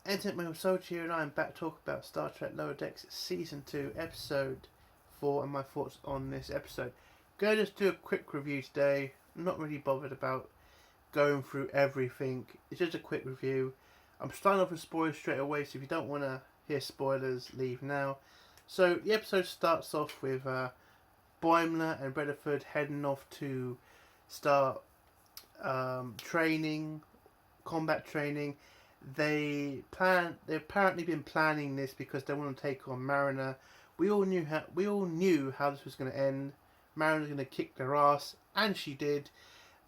Entertainment Soldier here, and I'm back to talk about Star Trek Lower Decks Season 2, Episode 4, and my thoughts on this episode. Gonna just do a quick review today. I'm not really bothered about going through everything. It's just a quick review. I'm starting off with spoilers straight away, so if you don't want to hear spoilers, leave now. So the episode starts off with Boimler and Rutherford heading off to start training, combat training. They've apparently been planning this because they want to take on Mariner. We all knew how this was going to end. Mariner was going to kick their ass, and she did.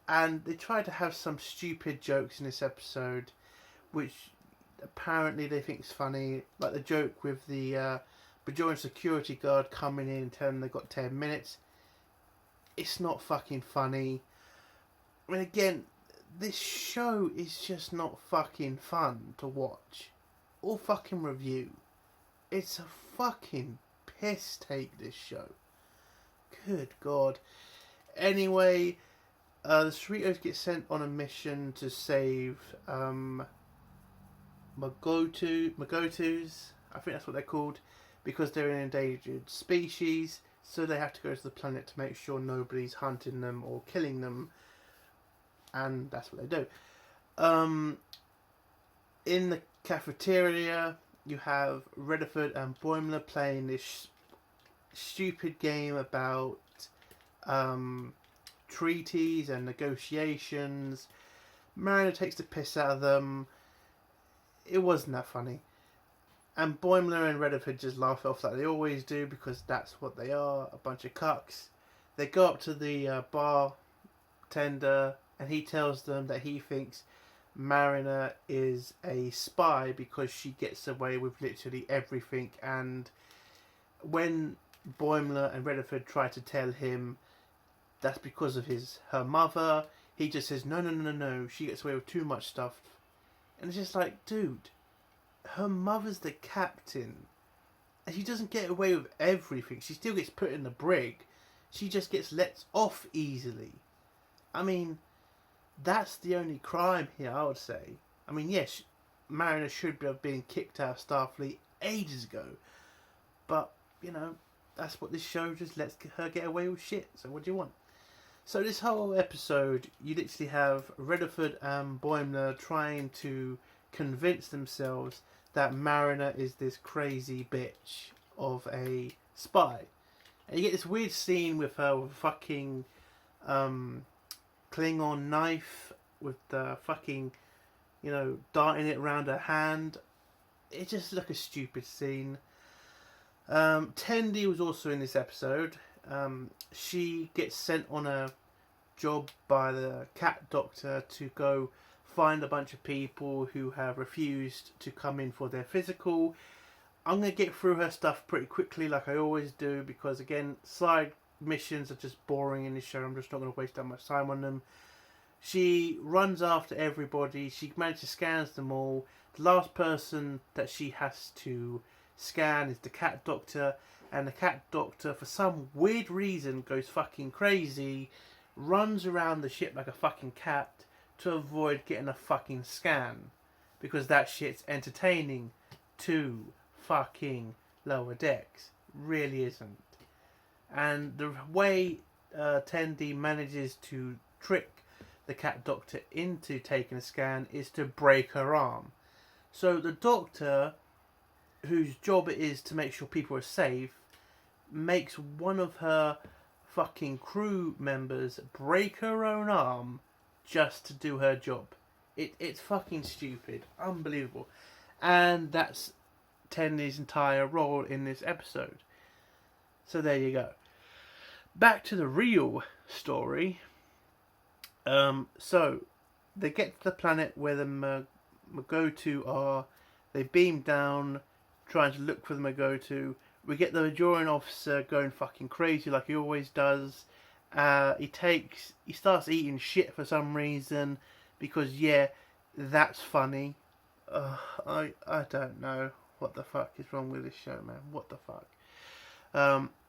And they tried to have some stupid jokes in this episode, which apparently they think is funny, like the joke with the Bajoran security guard coming in and telling them they've got 10 minutes. It's not fucking funny. I mean, again, this show is just not fucking fun to watch or fucking review. It's a fucking piss take, this show. Good God. Anyway, the Cerritos get sent on a mission to save Magotus. I think that's what they're called, because they're an endangered species. So they have to go to the planet to make sure nobody's hunting them or killing them. And that's what they do. In the cafeteria, you have Rutherford and Boimler playing this stupid game about treaties and negotiations. Mariner takes the piss out of them. It wasn't that funny. And Boimler and Rutherford just laugh it off like they always do, because that's what they are, a bunch of cucks. They go up to the bartender, and he tells them that he thinks Mariner is a spy because she gets away with literally everything. And when Boimler and Rutherford try to tell him that's because of her mother, he just says, no, she gets away with too much stuff. And it's just like, dude, her mother's the captain, and she doesn't get away with everything. She still gets put in the brig. She just gets let off easily. I mean, that's the only crime here, I would say. I mean, yes, Mariner should have been kicked out of Starfleet ages ago. But, you know, that's what this show just lets her get away with shit. So what do you want? So this whole episode, you literally have Rutherford and Boimler trying to convince themselves that Mariner is this crazy bitch of a spy. And you get this weird scene with her with a fucking Klingon knife with the fucking, darting it around her hand. It just looked a stupid scene. Tendi was also in this episode. She gets sent on a job by the cat doctor to go find a bunch of people who have refused to come in for their physical. I'm going to get through her stuff pretty quickly like I always do, because again, side missions are just boring in this show. I'm just not going to waste that much time on them. She runs after everybody. She manages to scan them all. The last person that she has to scan is the cat doctor, and the cat doctor, for some weird reason, goes fucking crazy, runs around the ship like a fucking cat to avoid getting a fucking scan, because that shit's entertaining to fucking Lower Decks. Really isn't. And the way Tendi manages to trick the cat doctor into taking a scan is to break her arm. So the doctor, whose job it is to make sure people are safe, makes one of her fucking crew members break her own arm just to do her job. It's fucking stupid. Unbelievable. And that's Tendi's entire role in this episode. So there you go. Back to the real story. So they get to the planet where the Magotu are. They beam down, trying to look for the Magotu. We get the Bajoran officer going fucking crazy like he always does. He starts eating shit for some reason, because that's funny. I don't know what the fuck is wrong with this show, man. What the fuck?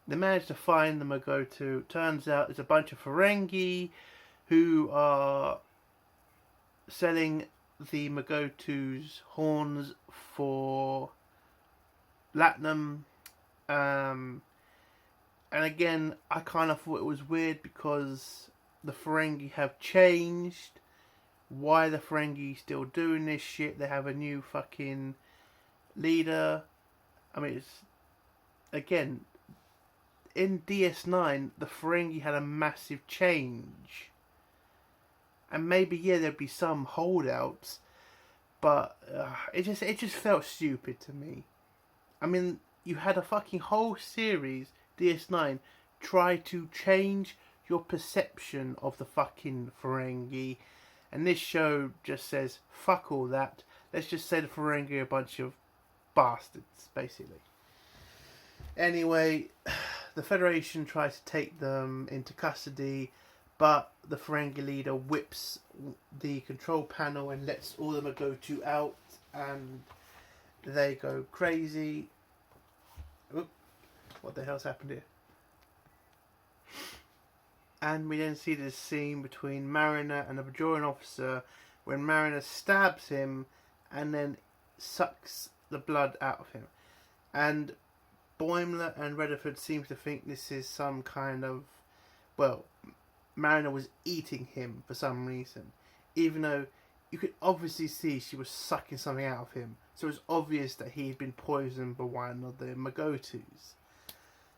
They manage to find the Magotu. Turns out there's a bunch of Ferengi who are selling the Magotu's horns for Latinum. And again, I kind of thought it was weird because the Ferengi have changed. Why the Ferengi still doing this shit? They have a new fucking leader. I mean, it's again in DS9, the Ferengi had a massive change, and maybe there'd be some holdouts, but it just felt stupid to me. I mean, you had a fucking whole series, DS9, try to change your perception of the fucking Ferengi, and this show just says, fuck all that. Let's just say the Ferengi are a bunch of bastards, basically. Anyway, the Federation tries to take them into custody, but the Ferengi leader whips the control panel and lets all the Magotu out, and they go crazy. Oop, what the hell's happened here? And we then see this scene between Mariner and the Bajoran officer when Mariner stabs him and then sucks the blood out of him. And Boimler and Redford seem to think this is some kind of... Well, Mariner was eating him for some reason. Even though you could obviously see she was sucking something out of him. So it was obvious that he'd been poisoned by one of the Magotus.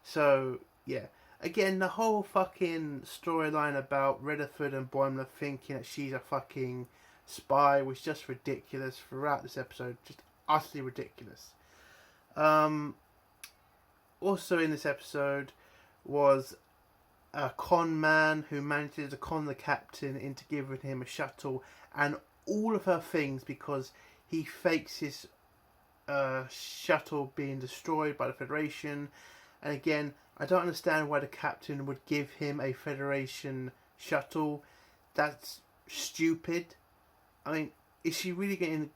So, yeah. Again, the whole fucking storyline about Redford and Boimler thinking that she's a fucking spy was just ridiculous throughout this episode. Just utterly ridiculous. Also in this episode was a con man who manages to con the captain into giving him a shuttle and all of her things because he fakes his shuttle being destroyed by the Federation. And again, I don't understand why the captain would give him a Federation shuttle. That's stupid. I mean, is she really going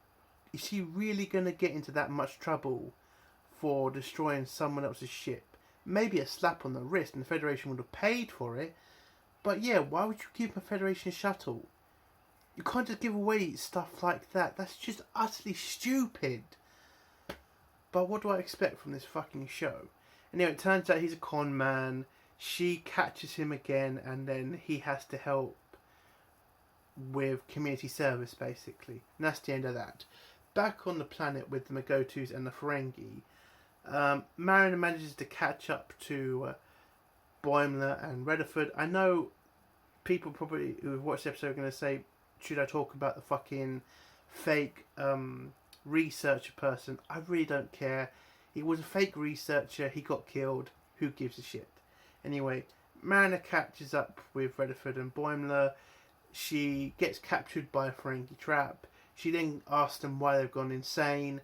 to get into that much trouble for destroying someone else's ship? Maybe a slap on the wrist and the Federation would have paid for it. But yeah, why would you give a Federation shuttle? You can't just give away stuff like that. That's just utterly stupid. But what do I expect from this fucking show? Anyway, it turns out he's a con man. She catches him again, and then he has to help with community service, basically. And that's the end of that. Back on the planet with the Magotus and the Ferengi, Mariner manages to catch up to Boimler and Redford. I know people probably who have watched the episode are going to say, should I talk about the fucking fake researcher person? I really don't care. He was a fake researcher. He got killed. Who gives a shit? Anyway, Mariner catches up with Redford and Boimler. She gets captured by a Ferengi trap. She then asks them why they've gone insane.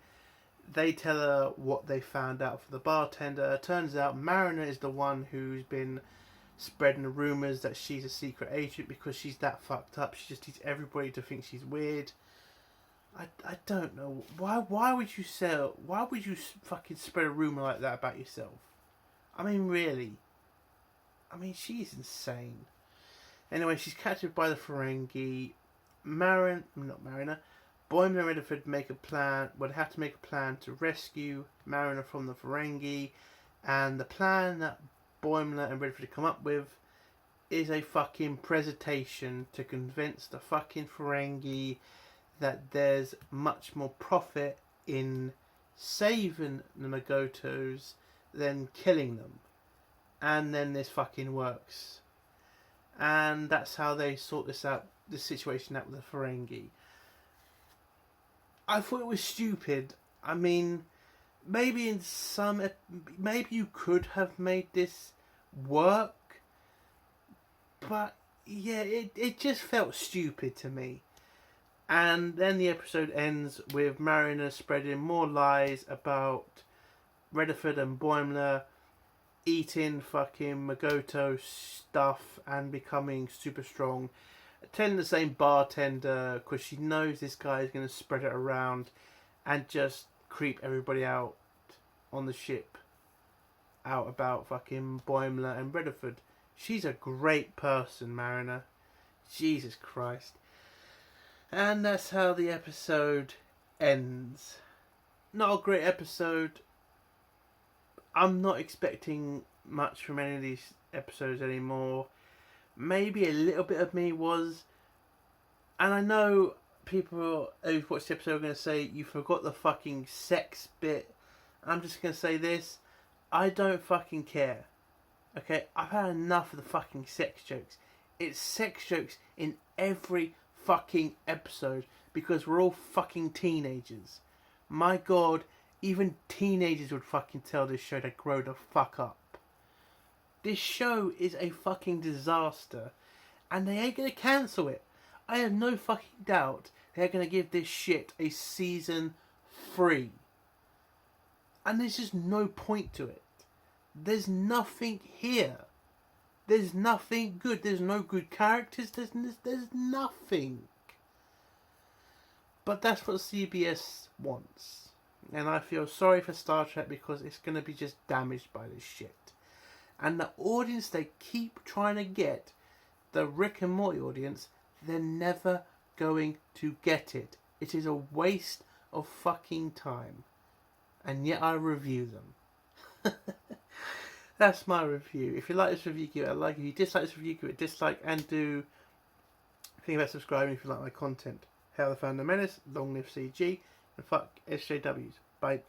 They tell her what they found out for the bartender. Turns out Mariner is the one who's been spreading the rumours that she's a secret agent because she's that fucked up. She just needs everybody to think she's weird. I don't know. Why would you fucking spread a rumour like that about yourself? I mean, really. I mean, she's insane. Anyway, she's captured by the Ferengi. Boimler and Redford make a plan. Well, they have to make a plan to rescue Mariner from the Ferengi. And the plan that Boimler and Redford come up with is a fucking presentation to convince the fucking Ferengi that there's much more profit in saving the Magotos than killing them. And then this fucking works. And that's how they sort this situation out with the Ferengi. I thought it was stupid. I mean, maybe you could have made this work. But yeah, it just felt stupid to me. And then the episode ends with Mariner spreading more lies about Redford and Boimler eating fucking Magoto stuff and becoming super strong. Telling the same bartender, because she knows this guy is going to spread it around and just creep everybody out on the ship out about fucking Boimler and Redford. She's a great person, Mariner. Jesus Christ. And that's how the episode ends. Not a great episode. I'm not expecting much from any of these episodes anymore. Maybe a little bit of me was. And I know people who've watched the episode are going to say, you forgot the fucking sex bit. I'm just going to say this. I don't fucking care. Okay? I've had enough of the fucking sex jokes. It's sex jokes in every fucking episode because we're all fucking teenagers. My god, even teenagers would fucking tell this show to grow the fuck up. This show is a fucking disaster and they ain't gonna cancel it. I have no fucking doubt they're gonna give this shit a season 3. And there's just no point to it. There's nothing here. There's nothing good. There's no good characters. There's nothing. But that's what CBS wants. And I feel sorry for Star Trek because it's going to be just damaged by this shit. And the audience they keep trying to get, the Rick and Morty audience, they're never going to get it. It is a waste of fucking time. And yet I review them. That's my review. If you like this review, give it a like. If you dislike this review, give it a dislike. And do think about subscribing if you like my content. Hail the Founder Menace, long live CG, and fuck SJWs. Bye.